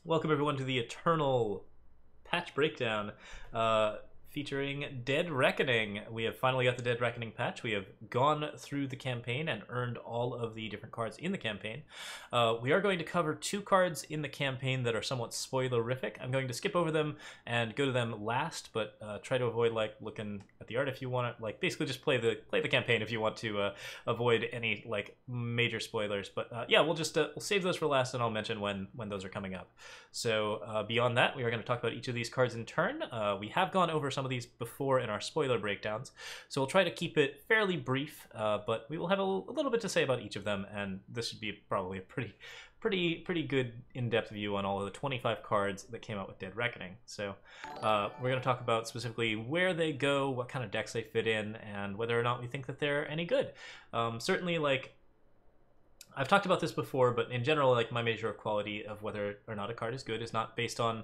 Welcome everyone to the Eternal patch breakdown, featuring Dead Reckoning. We have finally got the Dead Reckoning patch. We have gone through the campaign and earned all of the different cards in the campaign. We are going to cover two cards in the campaign that are somewhat spoilerific. I'm going to skip over them and go to them last, but try to avoid like looking at the art if you want to, like basically just play the campaign if you want to avoid any like major spoilers. But yeah, we'll just we'll save those for last, and I'll mention when those are coming up. So beyond that, we are going to talk about each of these cards in turn. We have gone over some of these before in our spoiler breakdowns, so we'll try to keep it fairly brief, but we will have a little bit to say about each of them, and this should be probably a pretty good in-depth view on all of the 25 cards that came out with Dead Reckoning. So we're going to talk about specifically where they go, what kind of decks they fit in, and whether or not we think that they're any good. Certainly, like, I've talked about this before, but in general, like, my measure of quality of whether or not a card is good is not based on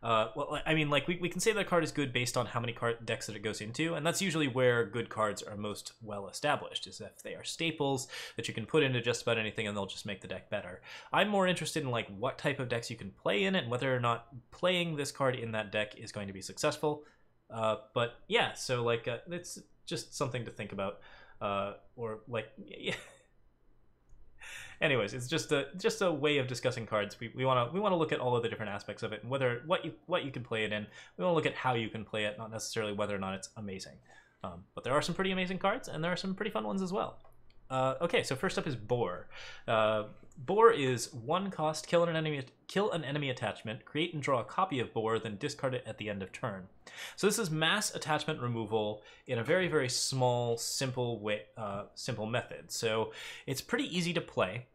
well, I mean, like, we can say that a card is good based on how many decks that it goes into, and that's usually where good cards are most well established, is if they are staples that you can put into just about anything and they'll just make the deck better. I'm more interested in like what type of decks you can play in it and whether or not playing this card in that deck is going to be successful. But yeah, so like it's just something to think about, or like yeah. Anyways, it's just a way of discussing cards. We want to look at all of the different aspects of it, and whether what you can play it in. We want to look at how you can play it, not necessarily whether or not it's amazing. But there are some pretty amazing cards, and there are some pretty fun ones as well. Okay, so first up is Boar. Boar is 1 cost, kill an enemy attachment, create and draw a copy of Boar, then discard it at the end of turn. So this is mass attachment removal in a very, very small, simple way, simple method. So it's pretty easy to play.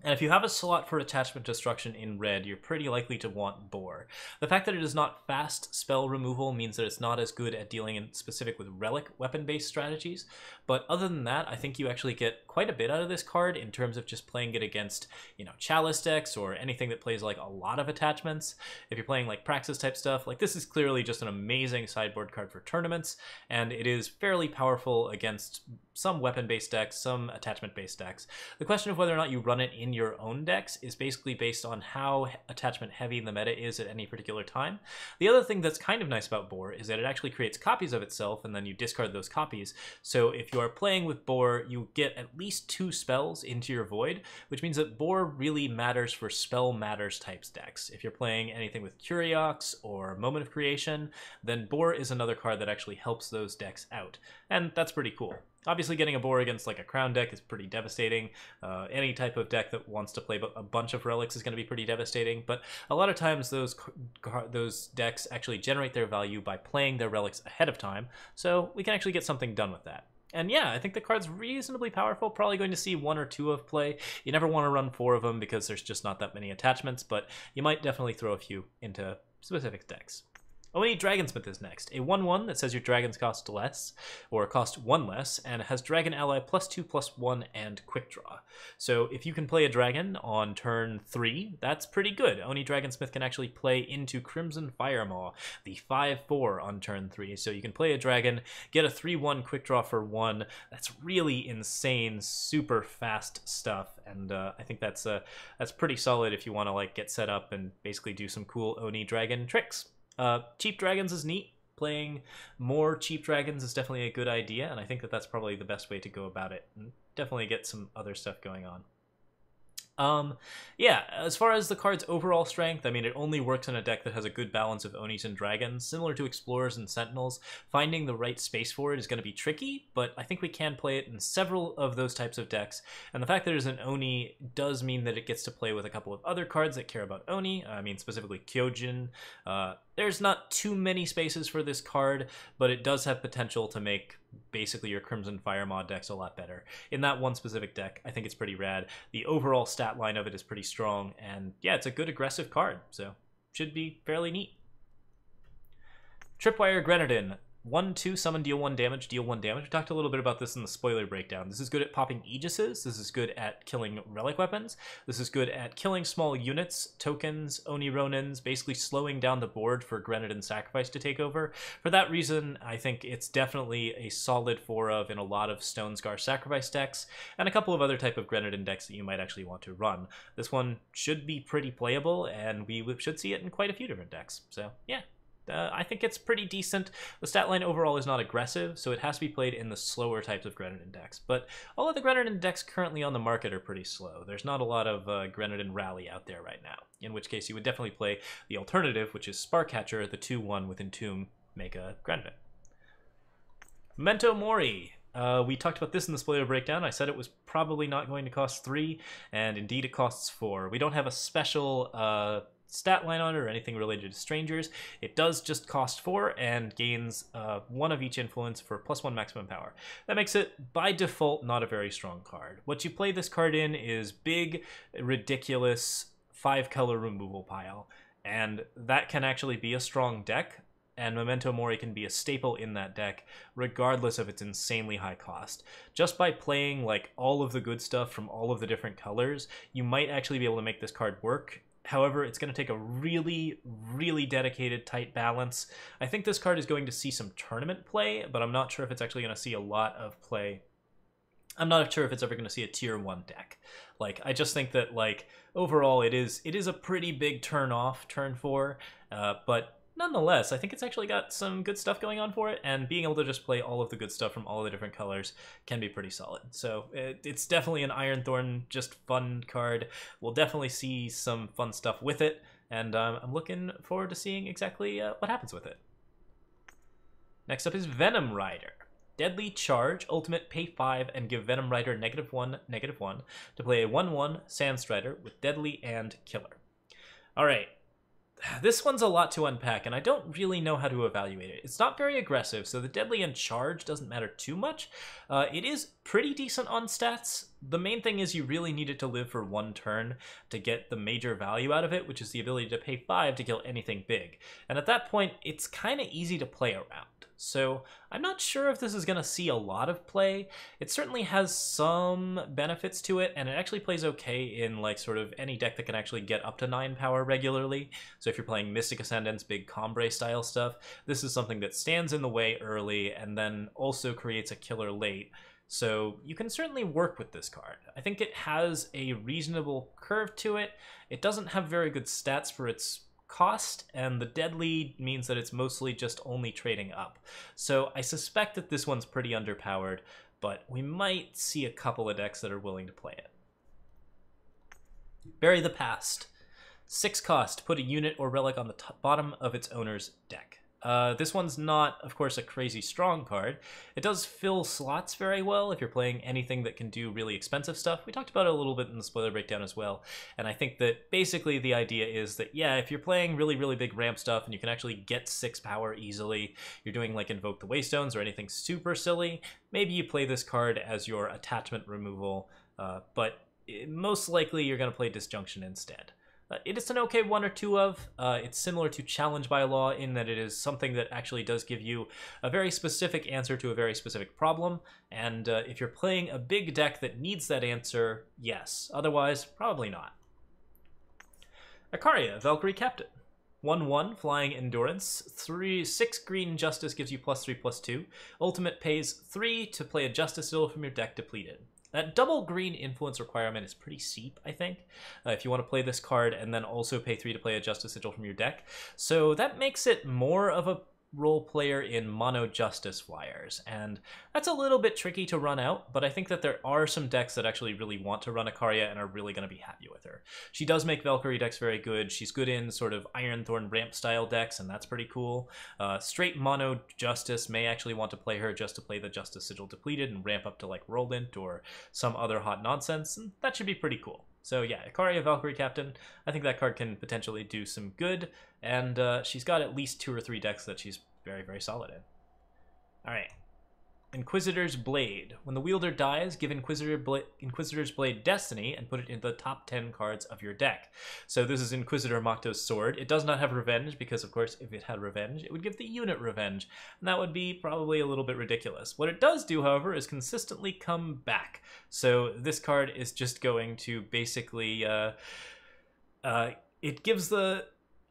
And if you have a slot for attachment destruction in red, you're pretty likely to want Boar. The fact that it is not fast spell removal means that it's not as good at dealing in specific with relic weapon-based strategies. But other than that, I think you actually get quite a bit out of this card in terms of just playing it against, you know, Chalice decks or anything that plays like a lot of attachments. If you're playing like Praxis type stuff, like this is clearly just an amazing sideboard card for tournaments, and it is fairly powerful against some weapon-based decks, some attachment-based decks. The question of whether or not you run it in your own decks is basically based on how attachment heavy the meta is at any particular time. The other thing that's kind of nice about Boar is that it actually creates copies of itself, and then you discard those copies. So if you are playing with Boar, you get at least 2 spells into your Void, which means that Boar really matters for spell matters types decks. If you're playing anything with Curiox or Moment of Creation, then Boar is another card that actually helps those decks out, and that's pretty cool. Obviously, getting a Boar against like a Crown deck is pretty devastating. Any type of deck that wants to play a bunch of relics is going to be pretty devastating, but a lot of times those decks actually generate their value by playing their relics ahead of time, so we can actually get something done with that. And yeah, I think the card's reasonably powerful, probably going to see 1 or 2 of play. You never want to run 4 of them because there's just not that many attachments, but you might definitely throw a few into specific decks. OAD Dragonsmith is next, a 1/1 that says your dragons cost less, or cost 1 less, and has Dragon Ally +2/+1 and Quick Draw. So if you can play a dragon on turn 3, that's pretty good. OAD Dragonsmith can actually play into Crimson Firemaw, the 5/4 on turn 3. So you can play a dragon, get a 3/1 Quick Draw for 1. That's really insane, super fast stuff, and I think that's pretty solid if you want to like get set up and basically do some cool Oni dragon tricks. Cheap dragons is neat. Playing more cheap dragons is definitely a good idea, and I think that that's probably the best way to go about it, and definitely get some other stuff going on. Yeah, as far as the card's overall strength, I mean, it only works in a deck that has a good balance of Onis and Dragons. Similar to Explorers and Sentinels, finding the right space for it is going to be tricky, but I think we can play it in several of those types of decks, and the fact that there's an Oni does mean that it gets to play with a couple of other cards that care about Oni. I mean, specifically Kyojin. There's not too many spaces for this card, but it does have potential to make basically your Crimson Firemaw decks a lot better. In that one specific deck, I think it's pretty rad. The overall stat line of it is pretty strong, and yeah, it's a good aggressive card, so should be fairly neat. Tripwire Grenadin. 1/2 summon, deal 1 damage, deal 1 damage. We talked a little bit about this in the spoiler breakdown. This is good at popping Aegises. This is good at killing relic weapons. This is good at killing small units, tokens, Oni Ronins, basically slowing down the board for Grenadin Sacrifice to take over. For that reason, I think it's definitely a solid 4 of in a lot of Stonescar Sacrifice decks, and a couple of other type of Grenadin decks that you might actually want to run. This one should be pretty playable, and we should see it in quite a few different decks. So, yeah. I think it's pretty decent. The stat line overall is not aggressive, so it has to be played in the slower types of Grenadin decks. But all of the Grenadin decks currently on the market are pretty slow. There's not a lot of Grenadin Rally out there right now, in which case you would definitely play the alternative, which is Sparkcatcher, the 2/1 with Entomb, make a Grenadin. Memento Mori. We talked about this in the spoiler breakdown. I said it was probably not going to cost 3, and indeed it costs 4. We don't have a special stat line on it or anything related to strangers. It does just cost 4 and gains 1 of each influence for +1 maximum power. That makes it, by default, not a very strong card. What you play this card in is big, ridiculous 5-color removal pile, and that can actually be a strong deck, and Memento Mori can be a staple in that deck, regardless of its insanely high cost. Just by playing like all of the good stuff from all of the different colors, you might actually be able to make this card work. However, it's going to take a really, really dedicated, tight balance. I think this card is going to see some tournament play, but I'm not sure if it's actually going to see a lot of play. I'm not sure if it's ever going to see a tier 1 deck. Like, I just think that, like, overall it is a pretty big turn off, turn 4, but nonetheless, I think it's actually got some good stuff going on for it, and being able to just play all of the good stuff from all of the different colors can be pretty solid. So it's definitely an Ironthorn, just fun card. We'll definitely see some fun stuff with it, and I'm looking forward to seeing exactly what happens with it. Next up is Venom Rider. Deadly Charge, ultimate, pay 5, and give Venom Rider -1/-1 to play a 1/1 Sandstrider with Deadly and Killer. Alright. This one's a lot to unpack, and I don't really know how to evaluate it. It's not very aggressive, so the Deadly and Charge doesn't matter too much. It is pretty decent on stats. The main thing is you really need it to live for 1 turn to get the major value out of it, which is the ability to pay 5 to kill anything big. And at that point, it's kind of easy to play around. So I'm not sure if this is going to see a lot of play. It certainly has some benefits to it, and it actually plays okay in like sort of any deck that can actually get up to 9 power regularly. So if you're playing Mystic Ascendance, big Combre style stuff, this is something that stands in the way early and then also creates a killer late. So you can certainly work with this card. I think it has a reasonable curve to it. It doesn't have very good stats for its cost, and the Deadly means that it's mostly just only trading up. So I suspect that this one's pretty underpowered, but we might see a couple of decks that are willing to play it. Bury the Past. 6 cost, put a unit or relic on the bottom of its owner's deck. This one's not, of course, a crazy strong card. It does fill slots very well if you're playing anything that can do really expensive stuff. We talked about it a little bit in the spoiler breakdown as well, and I think that basically the idea is that, yeah, if you're playing really, really big ramp stuff and you can actually get 6 power easily, you're doing like Invoke the Waystones or anything super silly, maybe you play this card as your attachment removal, but most likely you're going to play Disjunction instead. It is an okay 1 or 2 of. It's similar to Challenge by Law in that it is something that actually does give you a very specific answer to a very specific problem, and if you're playing a big deck that needs that answer, yes. Otherwise, probably not. Ikaria, Valkyrie Captain. 1/1, Flying Endurance. 6 green Justice gives you +3/+2. Ultimate pays 3 to play a Justice Sigil from your deck depleted. That double green influence requirement is pretty steep, I think, if you want to play this card and then also pay 3 to play a Justice Sigil from your deck. So that makes it more of a role player in mono Justice Flyers, and that's a little bit tricky to run out, but I think that there are some decks that actually really want to run Ikaria and are really going to be happy with her. She does make Valkyrie decks very good. She's good in sort of Ironthorn ramp style decks, and that's pretty cool. Straight mono Justice may actually want to play her just to play the Justice Sigil depleted and ramp up to like Roland or some other hot nonsense, and that should be pretty cool. So yeah, Ikaria, Valkyrie Captain, I think that card can potentially do some good, and she's got at least 2 or 3 decks that she's very, very solid in. Alright. Inquisitor's Blade. When the wielder dies, give Inquisitor's Blade Destiny and put it in the top 10 cards of your deck. So this is Inquisitor Mokto's sword. It does not have revenge because, of course, if it had revenge, it would give the unit revenge. And that would be probably a little bit ridiculous. What it does do, however, is consistently come back. So this card is just going to basically... it gives the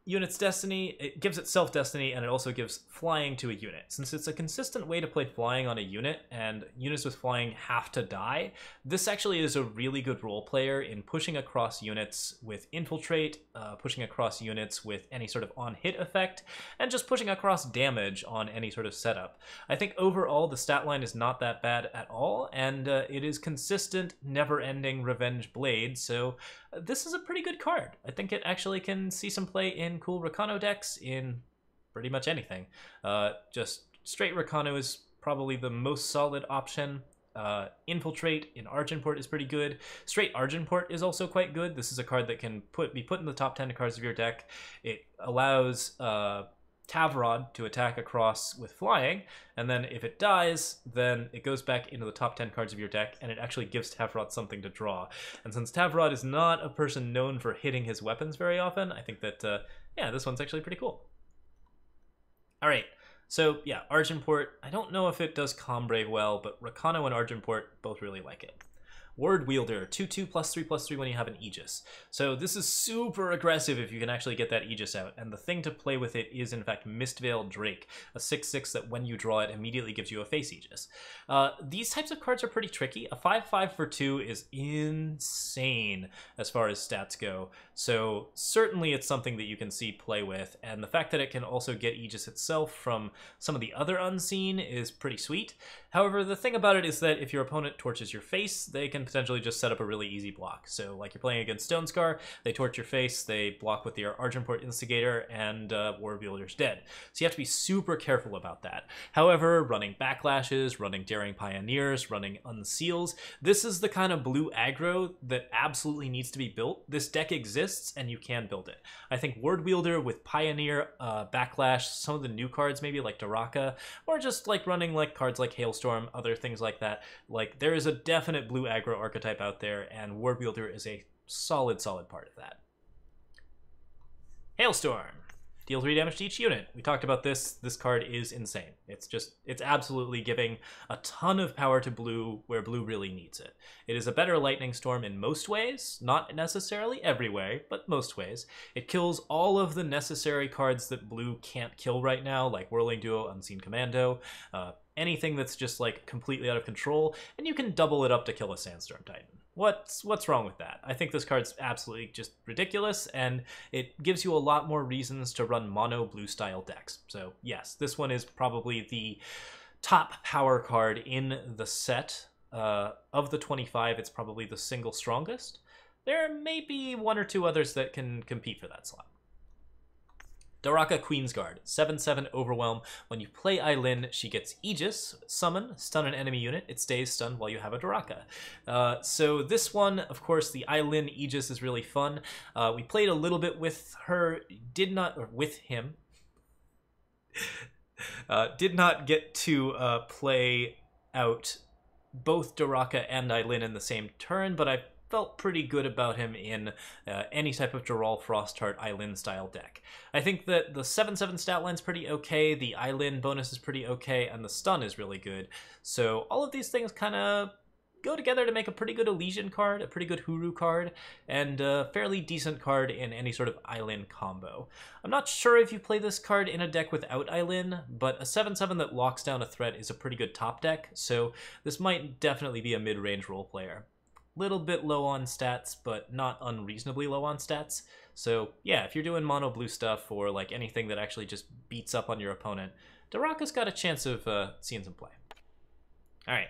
unit's destiny, it gives itself destiny, and it also gives flying to a unit. Since it's a consistent way to play flying on a unit, and units with flying have to die, this actually is a really good role player in pushing across units with infiltrate, pushing across units with any sort of on-hit effect, and just pushing across damage on any sort of setup. I think overall the stat line is not that bad at all, and it is consistent, never-ending Revenge Blade, so this is a pretty good card. I think it actually can see some play in cool Rakano decks in pretty much anything. Just straight Rakano is probably the most solid option. Infiltrate in Argenport is pretty good. Straight Argenport is also quite good. This is a card that can be put in the top 10 cards of your deck. It allows Tavrod to attack across with flying, and then if it dies, then it goes back into the top 10 cards of your deck, and it actually gives Tavrod something to draw. And since Tavrod is not a person known for hitting his weapons very often, I think that, yeah, this one's actually pretty cool. Alright, so yeah, Argenport, I don't know if it does Combrave well, but Rakano and Argenport both really like it. Word Wielder, 2/2 +3/3 when you have an Aegis. So this is super aggressive if you can actually get that Aegis out, and the thing to play with it is in fact Mistveiled Drake, a 6/6 that when you draw it immediately gives you a face Aegis. These types of cards are pretty tricky. A 5/5 for 2 is insane as far as stats go, so certainly it's something that you can see play with, and the fact that it can also get Aegis itself from some of the other Unseen is pretty sweet. However, the thing about it is that if your opponent torches your face, they can potentially just set up a really easy block. So like you're playing against Stone Scar, they torch your face, they block with their Argenport Instigator, and War Wielder's dead. So you have to be super careful about that. However, running Backlashes, running Daring Pioneers, running Unseals, this is the kind of blue aggro that absolutely needs to be built. This deck exists, and you can build it. I think Word Wielder with Pioneer, Backlash, some of the new cards maybe like Daraka, or just like running like cards like Hailstorm, other things like that. Like there is a definite blue aggro archetype out there, and Word Wielder is a solid part of that. Hailstorm. Deal 3 damage to each unit. We talked about this. This card is insane. It's absolutely giving a ton of power to blue where blue really needs it. It is a better Lightning Storm in most ways, not necessarily every way, but most ways. It kills all of the necessary cards that blue can't kill right now, like Whirling Duo, Unseen Commando, anything that's just like completely out of control, and you can double it up to kill a Sandstorm Titan. What's wrong with that? I think this card's absolutely just ridiculous, and it gives you a lot more reasons to run mono blue style decks. So yes, this one is probably the top power card in the set. Of the 25, it's probably the single strongest. There may be one or two others that can compete for that slot. Daraka Queensguard, 7/7 Overwhelm. When you play Aylin, she gets Aegis, summon, stun an enemy unit. It stays stunned while you have a Daraka. So this one, of course, the Aylin Aegis is really fun. We played a little bit with her, with him. Did not get to play out both Daraka and Aylin in the same turn, but I felt pretty good about him in any type of Dural Frostheart Aylin style deck. I think that the 7/7 stat line's pretty okay, the Aylin bonus is pretty okay, and the stun is really good. So all of these things kind of go together to make a pretty good Elysian card, a pretty good Huru card, and a fairly decent card in any sort of Aylin combo. I'm not sure if you play this card in a deck without Aylin, but a 7/7 that locks down a threat is a pretty good top deck, so this might definitely be a mid-range role player. Little bit low on stats, but not unreasonably low on stats. So yeah, if you're doing mono blue stuff or like anything that actually just beats up on your opponent, Daraka's got a chance of seeing some play. Alright,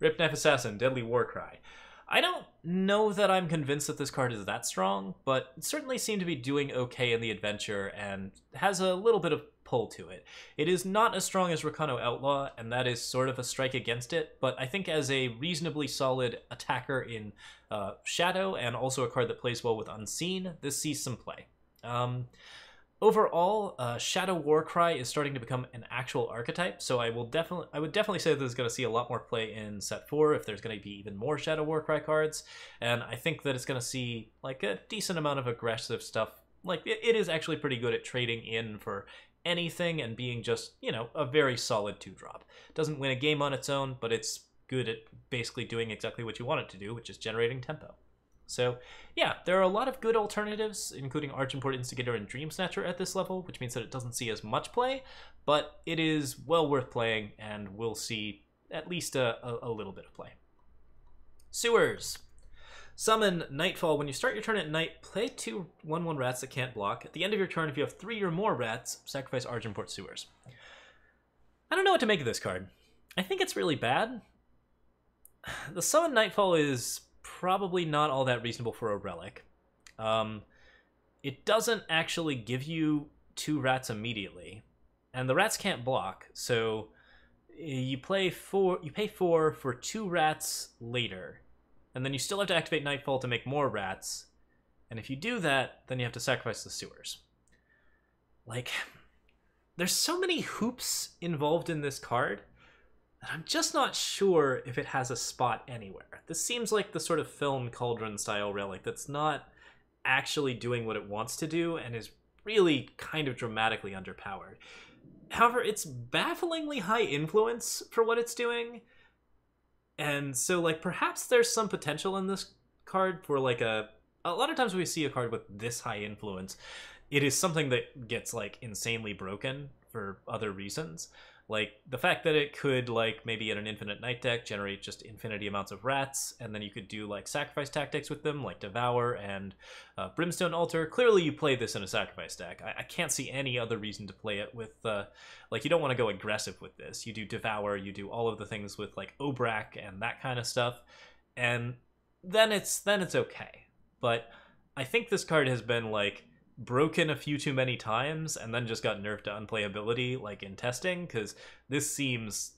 Rip Knife Assassin, Deadly Warcry. I don't know that I'm convinced that this card is that strong, but it certainly seemed to be doing okay in the adventure and has a little bit of pull to it. It is not as strong as Rakano Outlaw, and that is sort of a strike against it, but I think as a reasonably solid attacker in Shadow, and also a card that plays well with Unseen, this sees some play. Overall, Shadow Warcry is starting to become an actual archetype, so I would definitely say that it's going to see a lot more play in set 4 if there's going to be even more Shadow Warcry cards, and I think that it's going to see like a decent amount of aggressive stuff. Like it is actually pretty good at trading in for anything and being just, you know, a very solid 2-drop. Doesn't win a game on its own, but it's good at basically doing exactly what you want it to do, which is generating tempo. So yeah, there are a lot of good alternatives, including Archimport Instigator and Dream Snatcher at this level, which means that it doesn't see as much play, but it is well worth playing and will see at least a little bit of play. Sewers. Summon Nightfall. When you start your turn at night, play 2 1/1 rats that can't block. At the end of your turn, if you have 3 or more rats, sacrifice Archimport Sewers. I don't know what to make of this card. I think it's really bad. The Summon Nightfall is probably not all that reasonable for a relic. It doesn't actually give you 2 rats immediately, and the rats can't block, so you pay 4 for 2 rats later, and then you still have to activate Nightfall to make more rats, and if you do that, then you have to sacrifice the Sewers. Like, there's so many hoops involved in this card that I'm just not sure if it has a spot anywhere. This seems like the sort of Film Cauldron style relic that's not actually doing what it wants to do and is really kind of dramatically underpowered. However, it's bafflingly high influence for what it's doing, and so like perhaps there's some potential in this card for like a lot of times when we see a card with this high influence, it is something that gets like insanely broken for other reasons. Like the fact that it could, like, maybe in an Infinite Night deck generate just infinity amounts of rats, and then you could do like sacrifice tactics with them, like Devour and Brimstone Altar. Clearly you play this in a sacrifice deck. I can't see any other reason to play it with, like, you don't want to go aggressive with this. You do Devour, you do all of the things with like Obrak and that kind of stuff, and then it's okay. But I think this card has been like broken a few too many times and then just got nerfed to unplayability like in testing, because this seems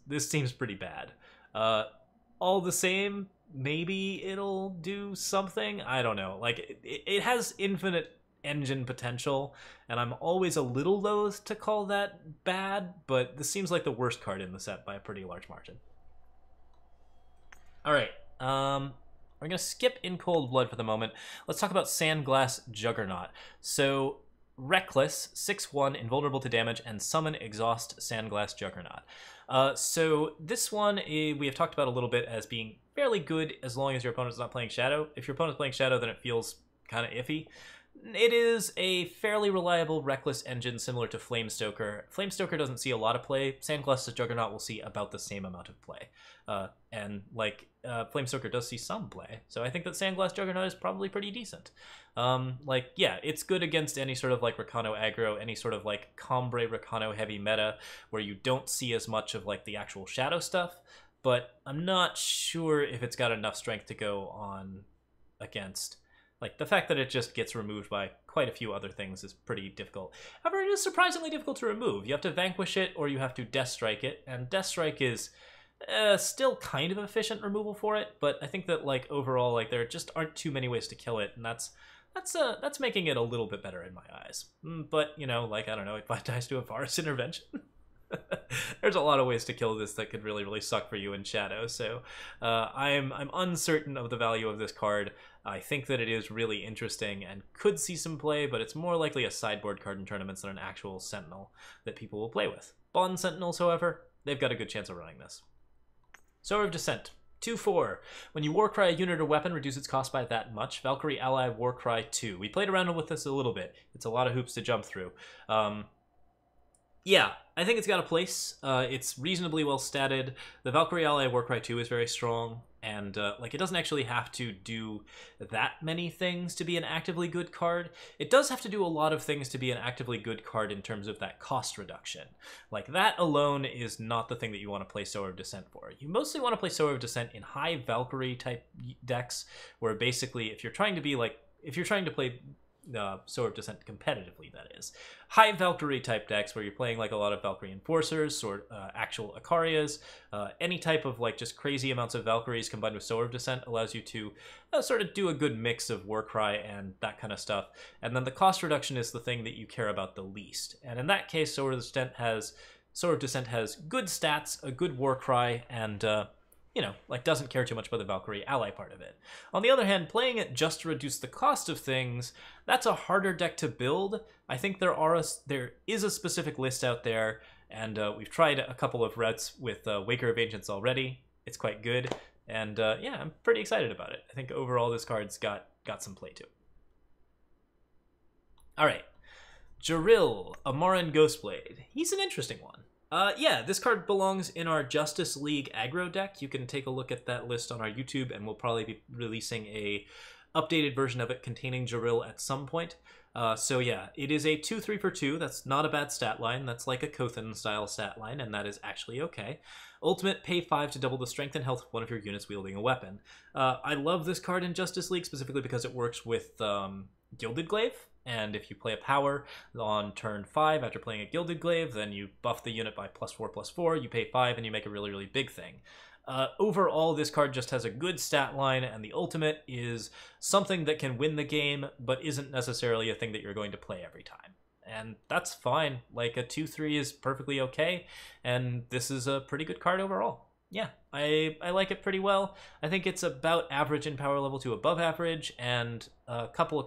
pretty bad. All the same, maybe it'll do something. I don't know. Like it has infinite engine potential, and I'm always a little loath to call that bad, but this seems like the worst card in the set by a pretty large margin. All right, we're going to skip In Cold Blood for the moment. Let's talk about Sandglass Juggernaut. So, Reckless, 6/1, invulnerable to damage, and summon Exhaust Sandglass Juggernaut. So this one we have talked about a little bit as being fairly good as long as your opponent's not playing Shadow. If your opponent's playing Shadow, then it feels kind of iffy. It is a fairly reliable Reckless engine similar to Flamestoker. Flamestoker doesn't see a lot of play. Sandglass Juggernaut will see about the same amount of play. And like Flamestoker does see some play. So I think that Sandglass Juggernaut is probably pretty decent. Like, yeah, it's good against any sort of like Rakano aggro, any sort of like Combre Rakano heavy meta where you don't see as much of like the actual Shadow stuff. But I'm not sure if it's got enough strength to go on against. Like, the fact that it just gets removed by quite a few other things is pretty difficult. However, it is surprisingly difficult to remove. You have to Vanquish it, or you have to Death Strike it, and Death Strike is still kind of efficient removal for it, but I think that, like, overall, like, there just aren't too many ways to kill it, and that's making it a little bit better in my eyes. But, you know, like, I don't know, it dies to a Forest Intervention. There's a lot of ways to kill this that could really, really suck for you in Shadow, so I'm uncertain of the value of this card. I think that it is really interesting and could see some play, but it's more likely a sideboard card in tournaments than an actual Sentinel that people will play with. Bond Sentinels, however, they've got a good chance of running this. Sower of Descent. 2/4. When you Warcry a unit or weapon, reduce its cost by that much. Valkyrie Ally Warcry 2. We played around with this a little bit. It's a lot of hoops to jump through. Yeah, I think it's got a place. It's reasonably well statted. The Valkyrie Ally Warcry 2 is very strong, and like, it doesn't actually have to do that many things to be an actively good card. It does have to do a lot of things to be an actively good card in terms of that cost reduction. Like, that alone is not the thing that you want to play Sower of Descent for. You mostly want to play Sower of Descent in high Valkyrie type decks, where basically if you're trying to play Sword of Descent competitively, that is. High Valkyrie type decks where you're playing like a lot of Valkyrie Enforcers, or actual Ikarias, any type of like just crazy amounts of Valkyries combined with Sword of Descent allows you to sort of do a good mix of Warcry and that kind of stuff. And then the cost reduction is the thing that you care about the least. And in that case, Sword of Descent has good stats, a good Warcry, and you know, like doesn't care too much about the Valkyrie ally part of it. On the other hand, playing it just to reduce the cost of things, that's a harder deck to build. I think there is a specific list out there, and we've tried a couple of routes with Waker of Ancients already. It's quite good, and yeah, I'm pretty excited about it. I think overall this card's got some play to it. All right, Jaril, a Morin Ghostblade. He's an interesting one. Yeah, this card belongs in our Justice League aggro deck. You can take a look at that list on our YouTube, and we'll probably be releasing a updated version of it containing Jaril at some point. So yeah, it is a 2/3 for 2. That's not a bad stat line. That's like a Kothan-style stat line, and that is actually okay. Ultimate, pay 5 to double the strength and health of one of your units wielding a weapon. I love this card in Justice League, specifically because it works with Gilded Glaive. And if you play a power on turn 5 after playing a Gilded Glaive, then you buff the unit by +4/+4, you pay 5, and you make a really, really big thing. Overall, this card just has a good stat line, and the ultimate is something that can win the game, but isn't necessarily a thing that you're going to play every time. And that's fine. Like, a 2/3 is perfectly okay, and this is a pretty good card overall. Yeah, I like it pretty well. I think it's about average in power level to above average, and a couple of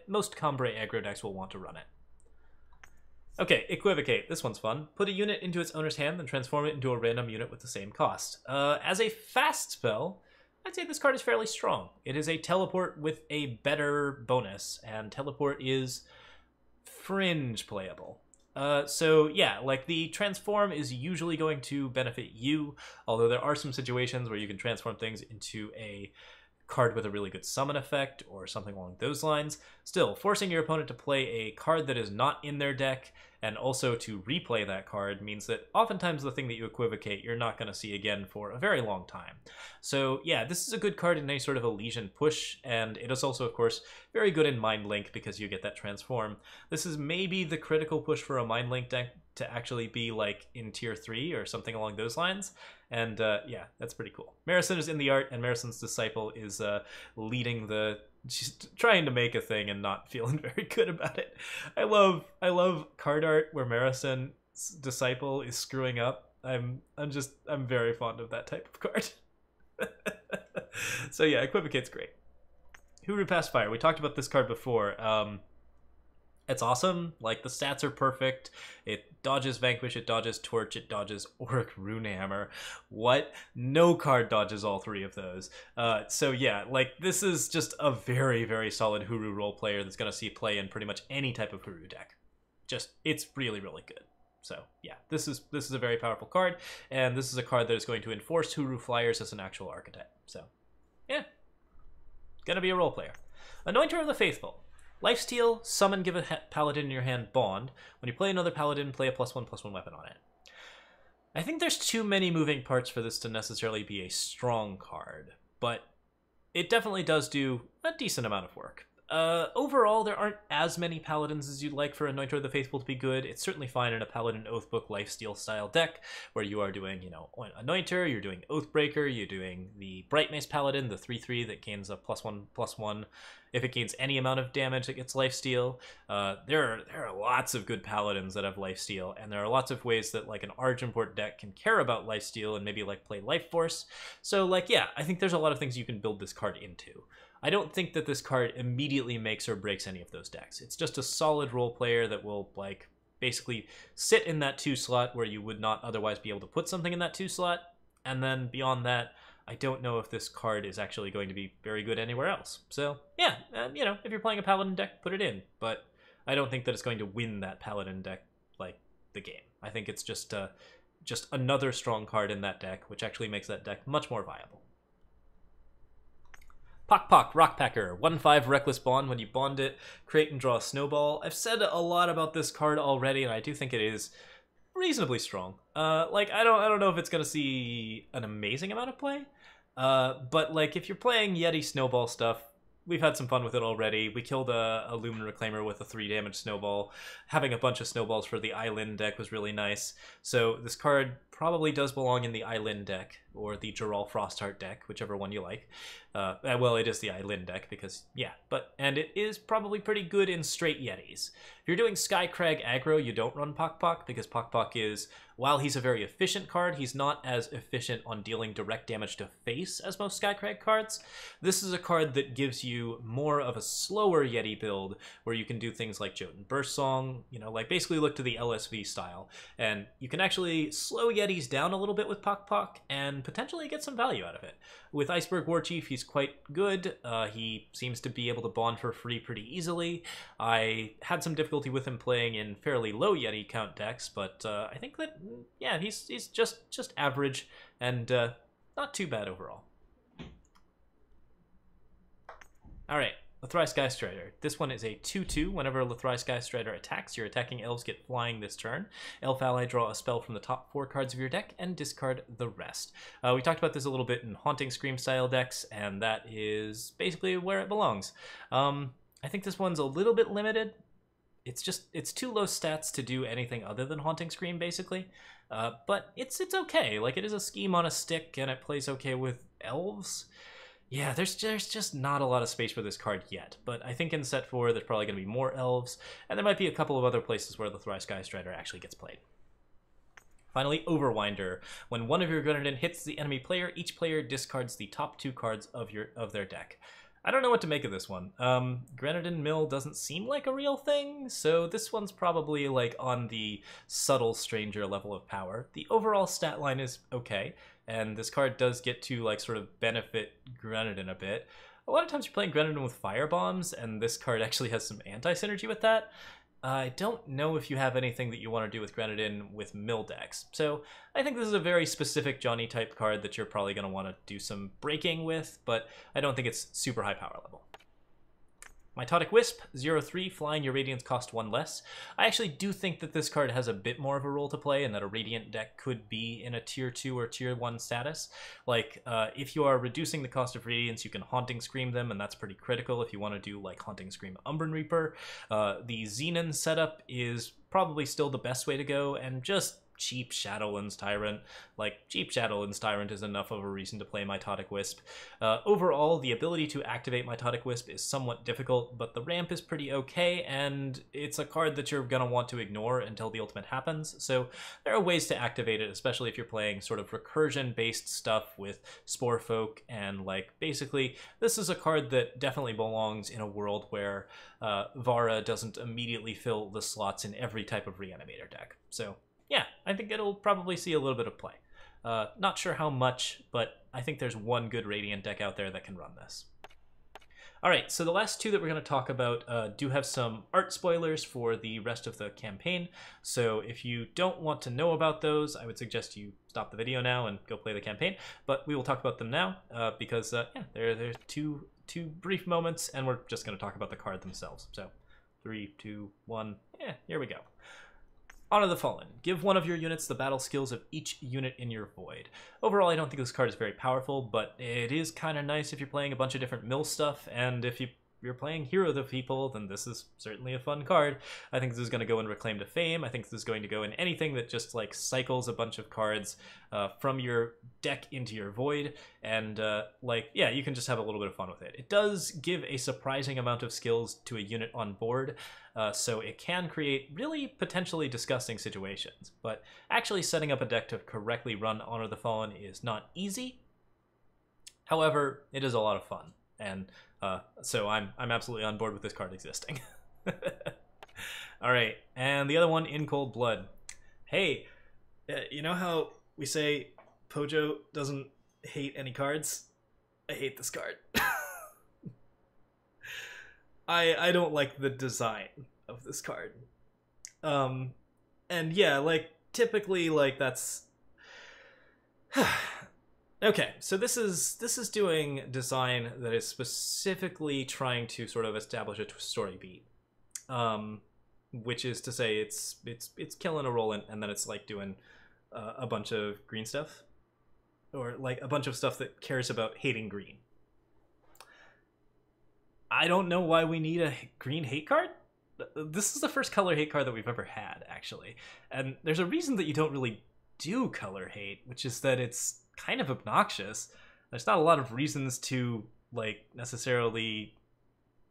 most Combray aggro decks will want to run it. Okay, Equivocate. This one's fun. Put a unit into its owner's hand, then transform it into a random unit with the same cost. As a fast spell, I'd say this card is fairly strong. It is a teleport with a better bonus, and teleport is fringe playable. So yeah, like the transform is usually going to benefit you, although there are some situations where you can transform things into a card with a really good summon effect or something along those lines. Still, forcing your opponent to play a card that is not in their deck and also to replay that card means that oftentimes the thing that you equivocate you're not going to see again for a very long time. So yeah, this is a good card in any sort of Elysian push, and it is also, of course, very good in Mind Link because you get that transform. This is maybe the critical push for a Mind Link deck to actually be like in tier 3 or something along those lines. And yeah, that's pretty cool. Marison is in the art, and Marison's Disciple is leading the... She's trying to make a thing and not feeling very good about it. I love card art where Marison's Disciple is screwing up. I'm very fond of that type of card. So yeah, Equivocate's great. Repast Fire. We talked about this card before. It's awesome. Like, the stats are perfect. It dodges Vanquish, it dodges Torch, it dodges Auric Runehammer. What? No card dodges all three of those. So yeah, like, this is just a very, very solid Huru role player that's going to see play in pretty much any type of Huru deck. Just, it's really, really good. So yeah, this is a very powerful card, and this is a card that is going to enforce Huru Flyers as an actual archetype. So yeah, gonna be a role player. Anointer of the Faithful. Lifesteal, summon, give a paladin in your hand bond. When you play another paladin, play a +1/+1 weapon on it. I think there's too many moving parts for this to necessarily be a strong card, but it definitely does do a decent amount of work. Overall, there aren't as many paladins as you'd like for Anointer of the Faithful to be good. It's certainly fine in a Paladin Oathbook Lifesteal style deck, where you are doing, you know, Anointer, you're doing Oathbreaker, you're doing the Bright Mace Paladin, the 3/3 that gains a +1/+1. If it gains any amount of damage, it gets Lifesteal. There are lots of good Paladins that have Lifesteal, and there are lots of ways that, like, an Argentport deck can care about Lifesteal and maybe, like, play Life Force. So, like, yeah, I think there's a lot of things you can build this card into. I don't think that this card immediately makes or breaks any of those decks. It's just a solid role player that will, like, basically sit in that 2 slot where you would not otherwise be able to put something in that 2 slot. And then beyond that, I don't know if this card is actually going to be very good anywhere else. So yeah, you know, if you're playing a Paladin deck, put it in. But I don't think that it's going to win that Paladin deck, like, the game. I think it's just another strong card in that deck, which actually makes that deck much more viable. Pock, Rockpacker, 1/5 Reckless Bond. When you bond it, create and draw a snowball. I've said a lot about this card already, and I do think it is reasonably strong. Like, I don't know if it's gonna see an amazing amount of play, but like, if you're playing Yeti snowball stuff, we've had some fun with it already. We killed a Lumen Reclaimer with a 3 damage snowball. Having a bunch of snowballs for the Aylin deck was really nice. So this card probably does belong in the Aylin deck, or the Geralt Frostheart deck, whichever one you like. Well, it is the Aylin deck because, yeah, and it is probably pretty good in straight Yetis. If you're doing Skycrag aggro, you don't run Pok Pok, because Pok Pok is, while he's a very efficient card, he's not as efficient on dealing direct damage to face as most Skycrag cards. This is a card that gives you more of a slower Yeti build, where you can do things like Jotun Burst Song, you know, like basically look to the LSV style, and you can actually slow Yetis down a little bit with Pok Pok, and potentially get some value out of it. With Iceberg Warchief, he's quite good. He seems to be able to bond for free pretty easily. I had some difficulty with him playing in fairly low Yeti count decks, but I think that, yeah, he's just average, and not too bad overall. Alright, Lathrai Skystrider. This one is a 2/2. Whenever Lathrai Skystrider attacks, your attacking elves get flying this turn. Elf ally draw a spell from the top 4 cards of your deck and discard the rest. We talked about this a little bit in Haunting Scream style decks, and that is basically where it belongs. I think this one's a little bit limited. It's too low stats to do anything other than Haunting Scream, basically. But it's okay. Like, it is a scheme on a stick, and it plays okay with elves. Yeah, there's just not a lot of space for this card yet, but I think in set 4 there's probably going to be more elves, and there might be a couple of other places where the Thrice Skystrider actually gets played. Finally, Overwinder. When one of your Grenadin hits the enemy player, each player discards the top 2 cards of their deck. I don't know what to make of this one. Grenadin Mill doesn't seem like a real thing, so this one's probably like on the subtle stranger level of power. The overall stat line is okay, and this card does get to like sort of benefit Grenadin a bit. A lot of times you're playing Grenadin with fire bombs, and this card actually has some anti-synergy with that. I don't know if you have anything that you want to do with Grenadin with mill decks, so I think this is a very specific Johnny type card that you're probably going to want to do some breaking with, but I don't think it's super high power level. Mitotic Wisp, 0/3, flying, your Radiants cost 1 less. I actually do think that this card has a bit more of a role to play, and that a Radiant deck could be in a tier 2 or tier 1 status. Like, if you are reducing the cost of Radiants, you can Haunting Scream them, and that's pretty critical if you want to do, like, Haunting Scream Umbran Reaper. The Xenon setup is probably still the best way to go, and just cheap Shadowlands Tyrant. Like, cheap Shadowlands Tyrant is enough of a reason to play Mitotic Wisp. Overall, the ability to activate Mitotic Wisp is somewhat difficult, but the ramp is pretty okay, and it's a card that you're going to want to ignore until the ultimate happens, so there are ways to activate it, especially if you're playing sort of recursion-based stuff with Sporefolk, and, like, basically, this is a card that definitely belongs in a world where Vara doesn't immediately fill the slots in every type of Reanimator deck. So yeah, I think it'll probably see a little bit of play. Not sure how much, but I think there's one good Radiant deck out there that can run this. Alright, so the last 2 that we're going to talk about do have some art spoilers for the rest of the campaign, so if you don't want to know about those, I would suggest you stop the video now and go play the campaign, but we will talk about them now, because yeah, they're two brief moments, and we're just going to talk about the card themselves. So, 3, 2, 1, yeah, here we go. Honor the Fallen. Give one of your units the battle skills of each unit in your void. Overall, I don't think this card is very powerful, but it is kind of nice if you're playing a bunch of different mill stuff, and if you're playing Hero the People, then this is certainly a fun card. I think this is going to go in Reclaim to Fame. I think this is going to go in anything that just like cycles a bunch of cards from your deck into your void, and like, yeah, you can just have a little bit of fun with it. It does give a surprising amount of skills to a unit on board, so it can create really potentially disgusting situations, but actually setting up a deck to correctly run Honor the Fallen is not easy. However, it is a lot of fun, and so I'm absolutely on board with this card existing. All right, and the other one, In Cold Blood. Hey, you know how we say Pojo doesn't hate any cards? I hate this card. I don't like the design of this card. And yeah, like, typically, like, that's... Okay, so this is doing design that is specifically trying to sort of establish a story beat, which is to say it's killing a roll and then it's like doing a bunch of green stuff, or like a bunch of stuff that cares about hating green. I don't know why we need a green hate card. This is the first color hate card that we've ever had, actually. And there's a reason that you don't really do color hate, which is that it's kind of obnoxious. There's not a lot of reasons to, like, necessarily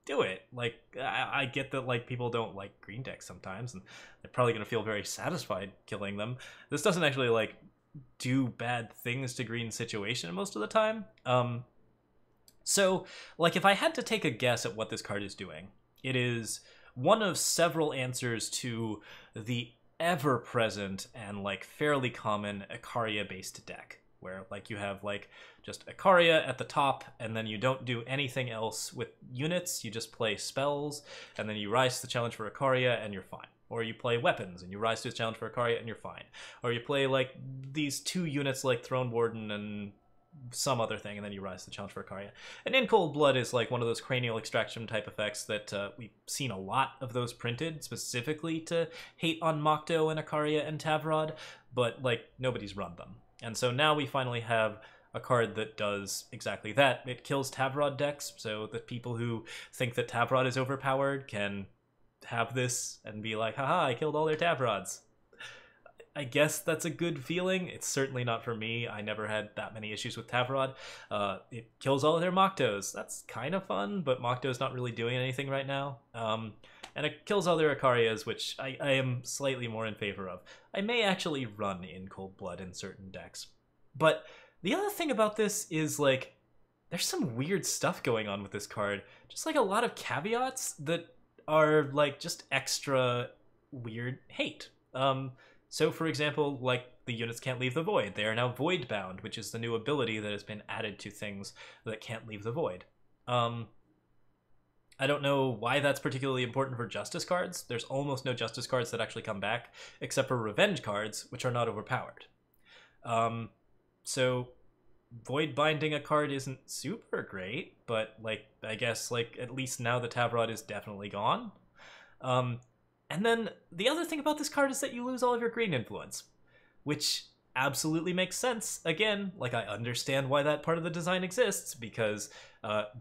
do it. Like, I get that, like, people don't like green decks sometimes, and they're probably going to feel very satisfied killing them. This doesn't actually, like, do bad things to green situation most of the time. So, like, if I had to take a guess at what this card is doing, it is one of several answers to the ever-present and, like, fairly common Ikaria-based deck, where, like, you have, like, just Ikaria at the top, and then you don't do anything else with units, you just play spells, and then you rise to the challenge for Ikaria, and you're fine. Or you play weapons, and you rise to the challenge for Ikaria, and you're fine. Or you play, like, these two units like Throne Warden and some other thing, and then you rise to the challenge for Ikaria. And In Cold Blood is like one of those cranial extraction type effects that we've seen a lot of those printed, specifically to hate on Mokto and Ikaria and Tavrod, but, like, nobody's run them. And so now we finally have a card that does exactly that. It kills Tavrod decks, so that people who think that Tavrod is overpowered can have this and be like, haha, I killed all their Tavrods. I guess that's a good feeling. It's certainly not for me. I never had that many issues with Tavrod. It kills all of their Moktos. That's kind of fun, but Mokto's not really doing anything right now. And it kills all their Ikarias, which I am slightly more in favor of. I may actually run In Cold Blood in certain decks. But the other thing about this is, like, there's some weird stuff going on with this card. Just, like, a lot of caveats that are, like, just extra weird hate. So, for example, like, the units can't leave the void. They are now void bound, which is the new ability that has been added to things that can't leave the void. I don't know why that's particularly important for Justice cards. There's almost no Justice cards that actually come back, except for Revenge cards, which are not overpowered. So void binding a card isn't super great, but, like, I guess, like, at least now the Tavrod is definitely gone. And then the other thing about this card is that you lose all of your green influence, which absolutely makes sense. Again, like, I understand why that part of the design exists, because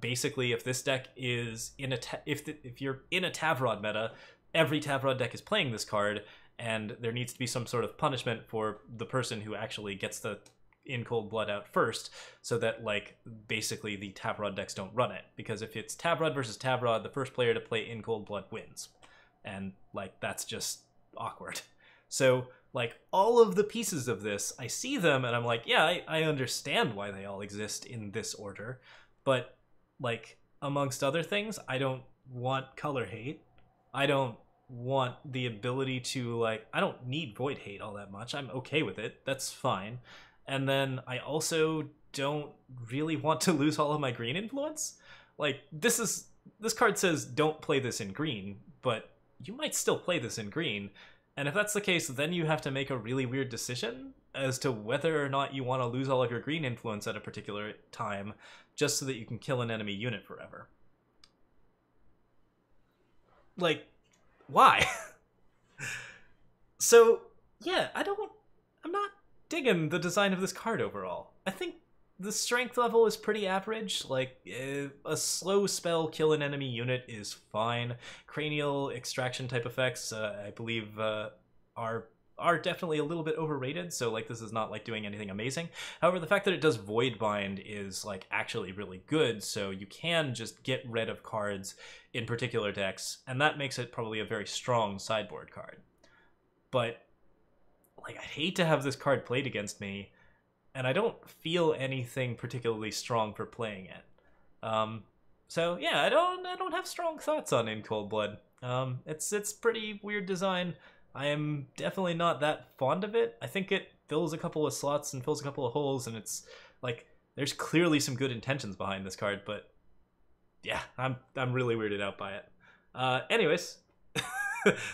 basically if this deck is in a if you're in a Tavrod meta, every Tavrod deck is playing this card, and there needs to be some sort of punishment for the person who actually gets the In Cold Blood out first, so that, like, basically the Tavrod decks don't run it. Because if it's Tavrod versus Tavrod, the first player to play In Cold Blood wins. And, like, that's just awkward. So, like, all of the pieces of this, I see them and I'm like, yeah, I understand why they all exist in this order. But, like, amongst other things, I don't want color hate. I don't want the ability to, like, I don't need void hate all that much. I'm okay with it. That's fine. And then I also don't really want to lose all of my green influence. Like, this card says don't play this in green, but you might still play this in green. And if that's the case, then you have to make a really weird decision as to whether or not you want to lose all of your green influence at a particular time just so that you can kill an enemy unit forever. Like, why? So, yeah, I'm not digging the design of this card overall. I think the strength level is pretty average. Like, a slow spell kill an enemy unit is fine. Cranial extraction type effects, I believe, are definitely a little bit overrated, so, like, this is not, like, doing anything amazing. However, the fact that it does void bind is, like, actually really good, so you can just get rid of cards in particular decks, and that makes it probably a very strong sideboard card. But, like, I hate to have this card played against me, and I don't feel anything particularly strong for playing it. So yeah, I don't have strong thoughts on In Cold Blood. It's pretty weird design. I am definitely not that fond of it. I think it fills a couple of slots and fills a couple of holes, and it's like there's clearly some good intentions behind this card, but yeah, I'm really weirded out by it. Anyways,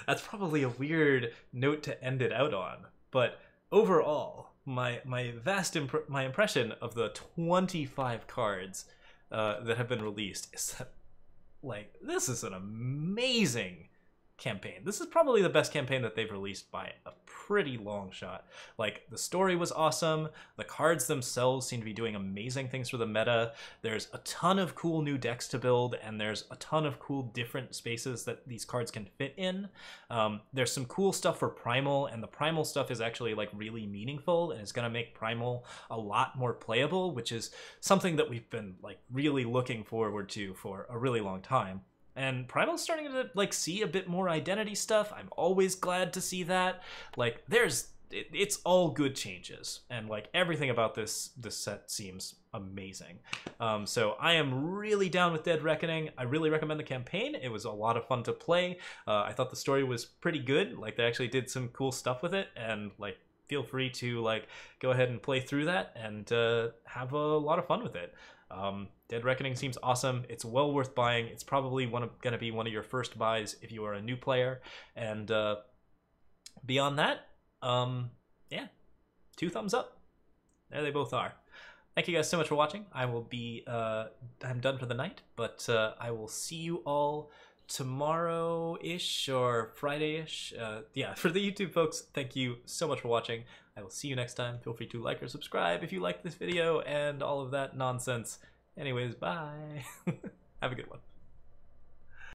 that's probably a weird note to end it out on, but overall, my impression of the 25 cards that have been released is that, like, this is an amazing campaign. This is probably the best campaign that they've released by a pretty long shot. Like, the story was awesome, the cards themselves seem to be doing amazing things for the meta, there's a ton of cool new decks to build, and there's a ton of cool different spaces that these cards can fit in. There's some cool stuff for Primal, and the Primal stuff is actually like really meaningful and is going to make Primal a lot more playable, which is something that we've been like really looking forward to for a really long time. And Primal's starting to like see a bit more identity stuff. I'm always glad to see that. Like, it's all good changes, and like everything about this set seems amazing. So I am really down with Dead Reckoning. I really recommend the campaign. It was a lot of fun to play. I thought the story was pretty good. Like, they actually did some cool stuff with it, and like, feel free to like go ahead and play through that and have a lot of fun with it. Dead Reckoning seems awesome. It's well worth buying. It's probably gonna be one of your first buys if you are a new player. And beyond that, yeah, 2 thumbs up. There they both are. Thank you guys so much for watching. I will be I'm done for the night, but I will see you all tomorrow-ish or Friday-ish. Yeah, for the YouTube folks, thank you so much for watching. I will see you next time. Feel free to like or subscribe if you like this video and all of that nonsense. Anyways, bye. Have a good one.